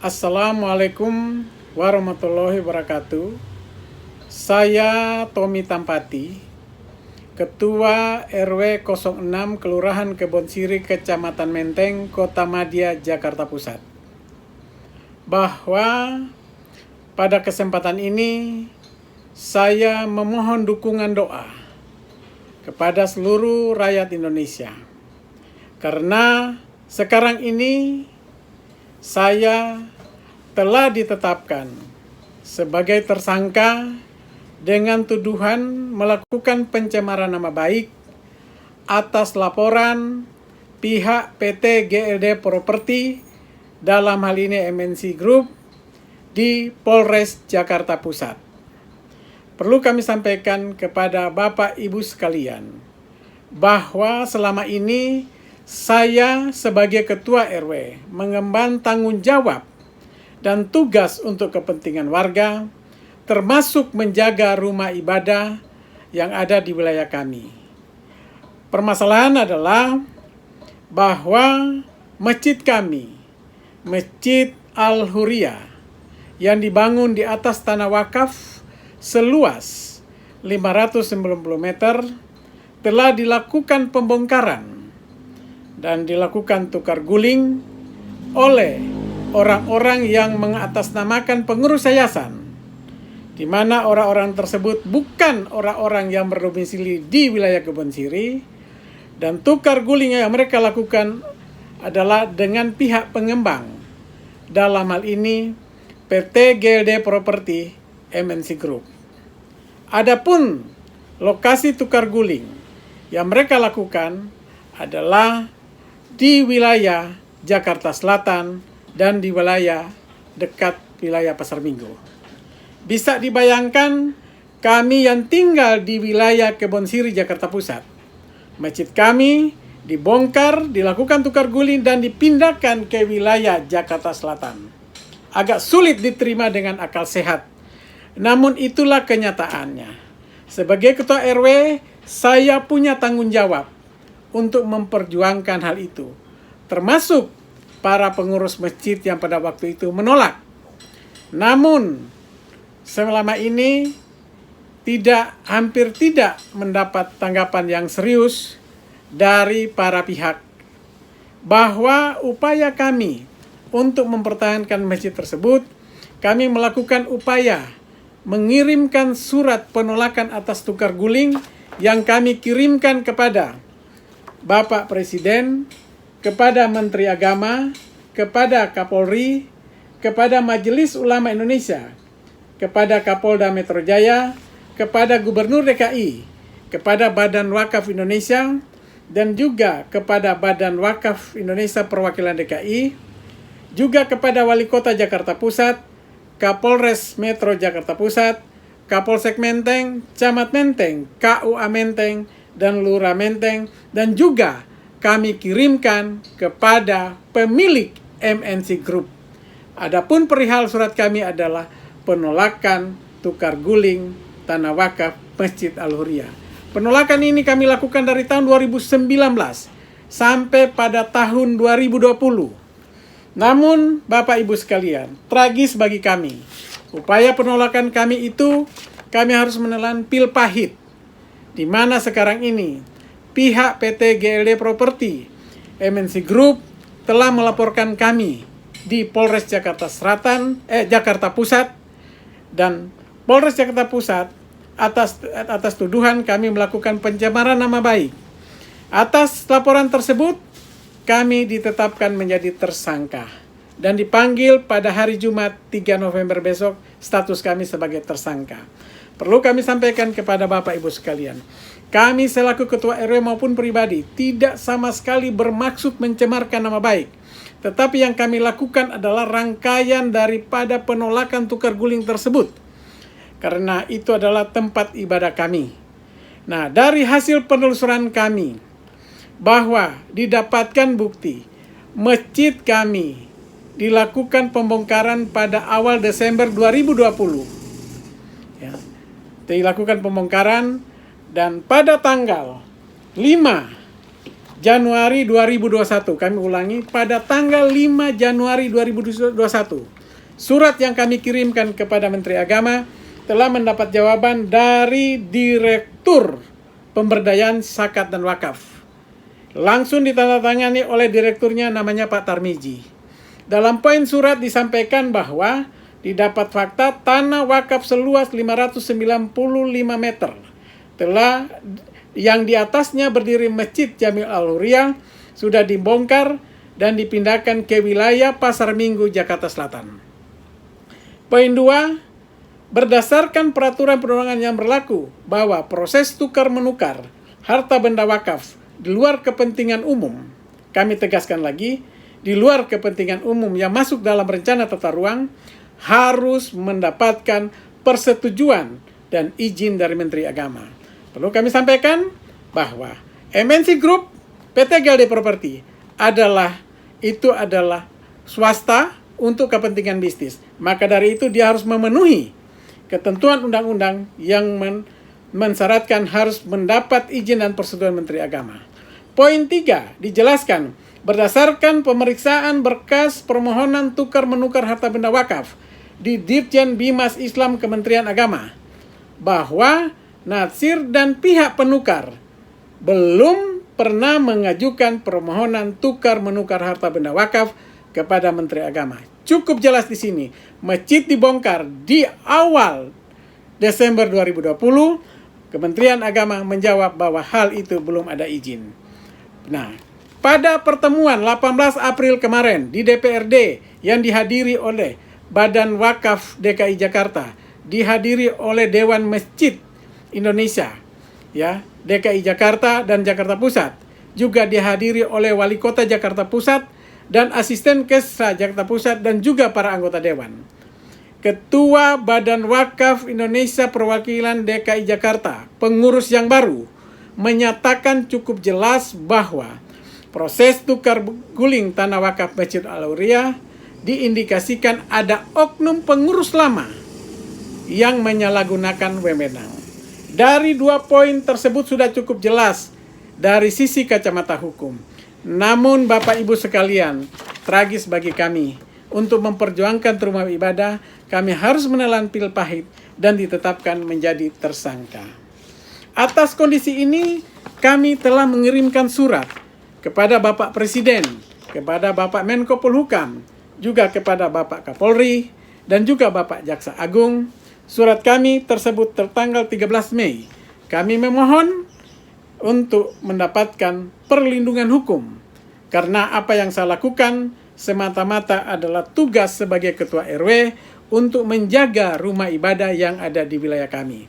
Assalamualaikum warahmatullahi wabarakatuh. Saya Tommy Tampati, Ketua RW 06 Kelurahan Kebonsiri, Kecamatan Menteng, Kota Madia, Jakarta Pusat. Bahwa pada kesempatan ini saya memohon dukungan doa kepada seluruh rakyat Indonesia. Karena sekarang ini saya telah ditetapkan sebagai tersangka dengan tuduhan melakukan pencemaran nama baik atas laporan pihak PT GLD Property, dalam hal ini MNC Group, di Polres Jakarta Pusat. Perlu kami sampaikan kepada Bapak Ibu sekalian bahwa selama ini saya sebagai Ketua RW mengemban tanggung jawab dan tugas untuk kepentingan warga, termasuk menjaga rumah ibadah yang ada di wilayah kami. Permasalahan adalah bahwa masjid kami, Masjid Al-Huriyah, yang dibangun di atas tanah wakaf seluas 590 meter, telah dilakukan pembongkaran dan dilakukan tukar guling oleh orang-orang yang mengatasnamakan pengurus yayasan, di mana orang-orang tersebut bukan orang-orang yang berdomisili di wilayah Kebonsiri, dan tukar guling yang mereka lakukan adalah dengan pihak pengembang, dalam hal ini PT GLD Property MNC Group. Adapun lokasi tukar guling yang mereka lakukan adalah di wilayah Jakarta Selatan dan di wilayah dekat wilayah Pasar Minggu. Bisa dibayangkan kami yang tinggal di wilayah Kebonsiri, Jakarta Pusat, masjid kami dibongkar, dilakukan tukar guling dan dipindahkan ke wilayah Jakarta Selatan. Agak sulit diterima dengan akal sehat. Namun itulah kenyataannya. Sebagai Ketua RW, saya punya tanggung jawab untuk memperjuangkan hal itu, termasuk para pengurus masjid yang pada waktu itu menolak. Namun selama ini hampir tidak mendapat tanggapan yang serius dari para pihak, bahwa upaya kami untuk mempertahankan masjid tersebut, kami melakukan upaya mengirimkan surat penolakan atas tukar guling yang kami kirimkan kepada Bapak Presiden, kepada Menteri Agama, kepada Kapolri, kepada Majelis Ulama Indonesia, kepada Kapolda Metro Jaya, kepada Gubernur DKI, kepada Badan Wakaf Indonesia, dan juga kepada Badan Wakaf Indonesia Perwakilan DKI, juga kepada Wali Kota Jakarta Pusat, Kapolres Metro Jakarta Pusat, Kapolsek Menteng, Camat Menteng, KUA Menteng, dan Lurah Menteng, dan juga kami kirimkan kepada pemilik MNC Group. Adapun perihal surat kami adalah penolakan tukar guling tanah wakaf Masjid Al-Huriyah. Penolakan ini kami lakukan dari tahun 2019 sampai pada tahun 2020. Namun Bapak Ibu sekalian, tragis bagi kami, upaya penolakan kami itu kami harus menelan pil pahit, di mana sekarang ini pihak PT GLD Property MNC Group telah melaporkan kami di Polres Jakarta Pusat, dan Polres Jakarta Pusat atas tuduhan kami melakukan pencemaran nama baik. Atas laporan tersebut, kami ditetapkan menjadi tersangka dan dipanggil pada hari Jumat 3 November besok. Status kami sebagai tersangka. Perlu kami sampaikan kepada Bapak Ibu sekalian, kami selaku Ketua RW maupun pribadi tidak sama sekali bermaksud mencemarkan nama baik. Tetapi yang kami lakukan adalah rangkaian daripada penolakan tukar guling tersebut, karena itu adalah tempat ibadah kami. Nah, dari hasil penelusuran kami, bahwa didapatkan bukti masjid kami dilakukan pembongkaran pada awal Desember 2020. Dilakukan pembongkaran, dan pada tanggal 5 Januari 2021, kami ulangi, pada tanggal 5 Januari 2021, surat yang kami kirimkan kepada Menteri Agama telah mendapat jawaban dari Direktur Pemberdayaan Zakat dan Wakaf. Langsung ditandatangani oleh direkturnya, namanya Pak Tarmizi. Dalam poin surat disampaikan bahwa didapat fakta tanah wakaf seluas 595 meter telah yang di atasnya berdiri Masjid Jamil Al-Huriyah sudah dibongkar dan dipindahkan ke wilayah Pasar Minggu, Jakarta Selatan. Poin 2, berdasarkan peraturan perundangan yang berlaku bahwa proses tukar menukar harta benda wakaf di luar kepentingan umum, kami tegaskan lagi, di luar kepentingan umum yang masuk dalam rencana tata ruang harus mendapatkan persetujuan dan izin dari Menteri Agama. Perlu kami sampaikan bahwa MNC Group PT GLD Property adalah swasta untuk kepentingan bisnis. Maka dari itu dia harus memenuhi ketentuan undang-undang yang mensyaratkan harus mendapat izin dan persetujuan Menteri Agama. Poin 3 dijelaskan berdasarkan pemeriksaan berkas permohonan tukar-menukar harta benda wakaf di Dirjen Bimas Islam Kementerian Agama bahwa Natsir dan pihak penukar belum pernah mengajukan permohonan tukar-menukar harta benda wakaf kepada Menteri Agama. Cukup jelas di sini, masjid dibongkar di awal Desember 2020, Kementerian Agama menjawab bahwa hal itu belum ada izin. Nah, pada pertemuan 18 April kemarin di DPRD yang dihadiri oleh Badan Wakaf DKI Jakarta, dihadiri oleh Dewan Masjid Indonesia, ya, DKI Jakarta dan Jakarta Pusat, juga dihadiri oleh Wali Kota Jakarta Pusat dan Asisten Kesra Jakarta Pusat dan juga para anggota Dewan. Ketua Badan Wakaf Indonesia Perwakilan DKI Jakarta, pengurus yang baru, menyatakan cukup jelas bahwa proses tukar guling tanah wakaf Masjid Al-Huriyah diindikasikan ada oknum pengurus lama yang menyalahgunakan wewenang. Dari 2 poin tersebut sudah cukup jelas dari sisi kacamata hukum. Namun Bapak Ibu sekalian, tragis bagi kami untuk memperjuangkan rumah ibadah, kami harus menelan pil pahit dan ditetapkan menjadi tersangka. Atas kondisi ini, kami telah mengirimkan surat kepada Bapak Presiden, kepada Bapak Menko Polhukam, juga kepada Bapak Kapolri, dan juga Bapak Jaksa Agung. Surat kami tersebut tertanggal 13 Mei. Kami memohon untuk mendapatkan perlindungan hukum, karena apa yang saya lakukan semata-mata adalah tugas sebagai Ketua RW untuk menjaga rumah ibadah yang ada di wilayah kami.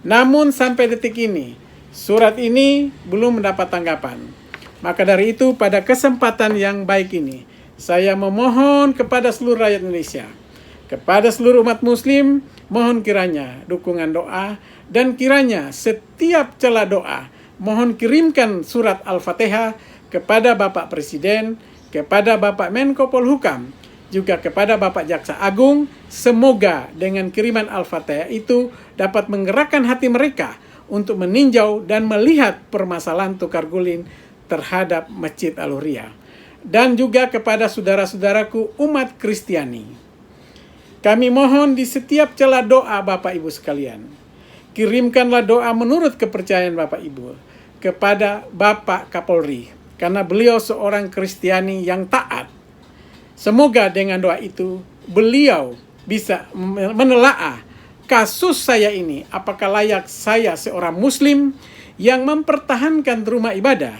Namun sampai detik ini, surat ini belum mendapat tanggapan. Maka dari itu, pada kesempatan yang baik ini, saya memohon kepada seluruh rakyat Indonesia, kepada seluruh umat muslim, mohon kiranya dukungan doa, dan kiranya setiap celah doa, mohon kirimkan surat Al-Fatihah kepada Bapak Presiden, kepada Bapak Menko Polhukam, juga kepada Bapak Jaksa Agung. Semoga dengan kiriman Al-Fatihah itu dapat menggerakkan hati mereka untuk meninjau dan melihat permasalahan tukar guling terhadap Masjid Al-Huriyah. Dan juga kepada saudara-saudaraku umat Kristiani, kami mohon di setiap celah doa Bapak Ibu sekalian, kirimkanlah doa menurut kepercayaan Bapak Ibu kepada Bapak Kapolri, karena beliau seorang Kristiani yang taat. Semoga dengan doa itu beliau bisa menelaah kasus saya ini, apakah layak saya seorang muslim yang mempertahankan rumah ibadah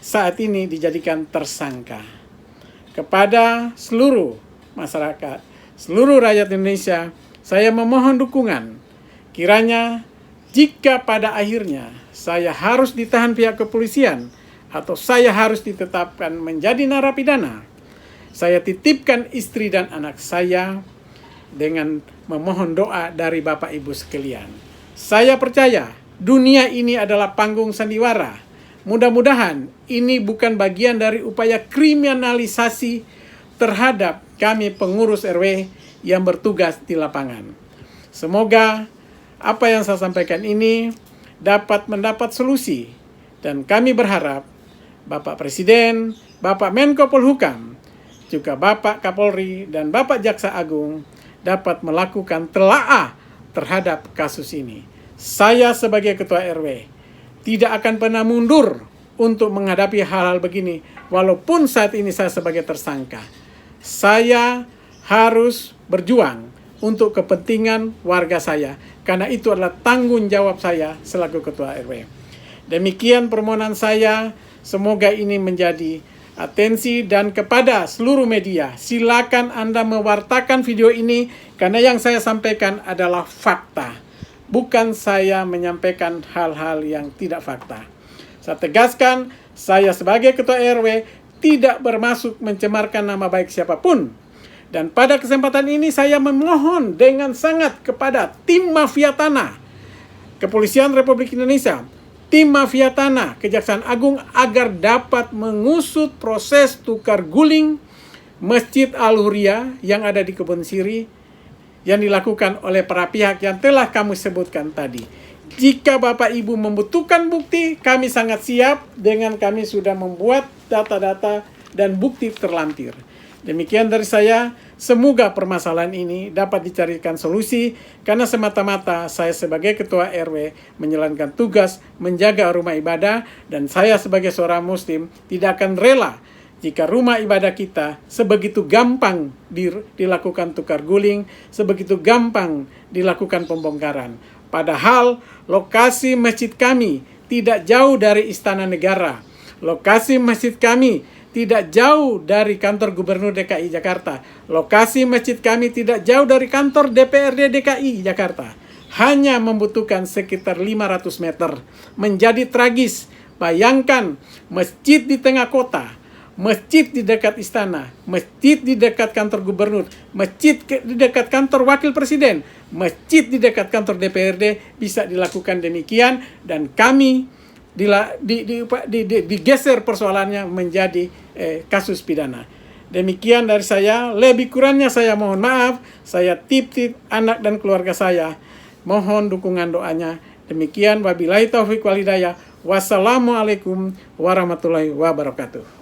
saat ini dijadikan tersangka. Kepada seluruh masyarakat, seluruh rakyat Indonesia, saya memohon dukungan. Kiranya jika pada akhirnya saya harus ditahan pihak kepolisian atau saya harus ditetapkan menjadi narapidana, saya titipkan istri dan anak saya dengan memohon doa dari Bapak Ibu sekalian. Saya percaya dunia ini adalah panggung sandiwara. Mudah-mudahan ini bukan bagian dari upaya kriminalisasi terhadap kami pengurus RW yang bertugas di lapangan. Semoga apa yang saya sampaikan ini dapat mendapat solusi, dan kami berharap Bapak Presiden, Bapak Menko Polhukam, juga Bapak Kapolri dan Bapak Jaksa Agung dapat melakukan telaah terhadap kasus ini. Saya sebagai Ketua RW tidak akan pernah mundur untuk menghadapi hal-hal begini, walaupun saat ini saya sebagai tersangka. Saya harus berjuang untuk kepentingan warga saya, karena itu adalah tanggung jawab saya selaku Ketua RW. Demikian permohonan saya, semoga ini menjadi atensi, dan kepada seluruh media, silakan Anda mewartakan video ini, karena yang saya sampaikan adalah fakta. Bukan saya menyampaikan hal-hal yang tidak fakta. Saya tegaskan, saya sebagai Ketua RW tidak bermaksud mencemarkan nama baik siapapun. Dan pada kesempatan ini saya memohon dengan sangat kepada tim mafia tanah, Kepolisian Republik Indonesia, tim mafia tanah, Kejaksaan Agung, agar dapat mengusut proses tukar guling Masjid Al-Huriyah yang ada di Kebon Siri yang dilakukan oleh para pihak yang telah kami sebutkan tadi. Jika Bapak Ibu membutuhkan bukti, kami sangat siap dengan kami sudah membuat data-data dan bukti terlampir. Demikian dari saya, semoga permasalahan ini dapat dicarikan solusi, karena semata-mata saya sebagai Ketua RW menjalankan tugas menjaga rumah ibadah, dan saya sebagai seorang Muslim tidak akan rela jika rumah ibadah kita sebegitu gampang dilakukan tukar guling, sebegitu gampang dilakukan pembongkaran. Padahal lokasi masjid kami tidak jauh dari Istana Negara. Lokasi masjid kami tidak jauh dari kantor Gubernur DKI Jakarta. Lokasi masjid kami tidak jauh dari kantor DPRD DKI Jakarta. Hanya membutuhkan sekitar 500 meter. Menjadi tragis. Bayangkan masjid di tengah kota, masjid di dekat istana, masjid di dekat kantor gubernur, masjid di dekat kantor wakil presiden, masjid di dekat kantor DPRD, bisa dilakukan demikian, dan kami digeser persoalannya menjadi kasus pidana. Demikian dari saya, lebih kurangnya saya mohon maaf, saya titip anak dan keluarga saya, mohon dukungan doanya. Demikian, wabillahi taufiq wal hidayah. Wassalamualaikum warahmatullahi wabarakatuh.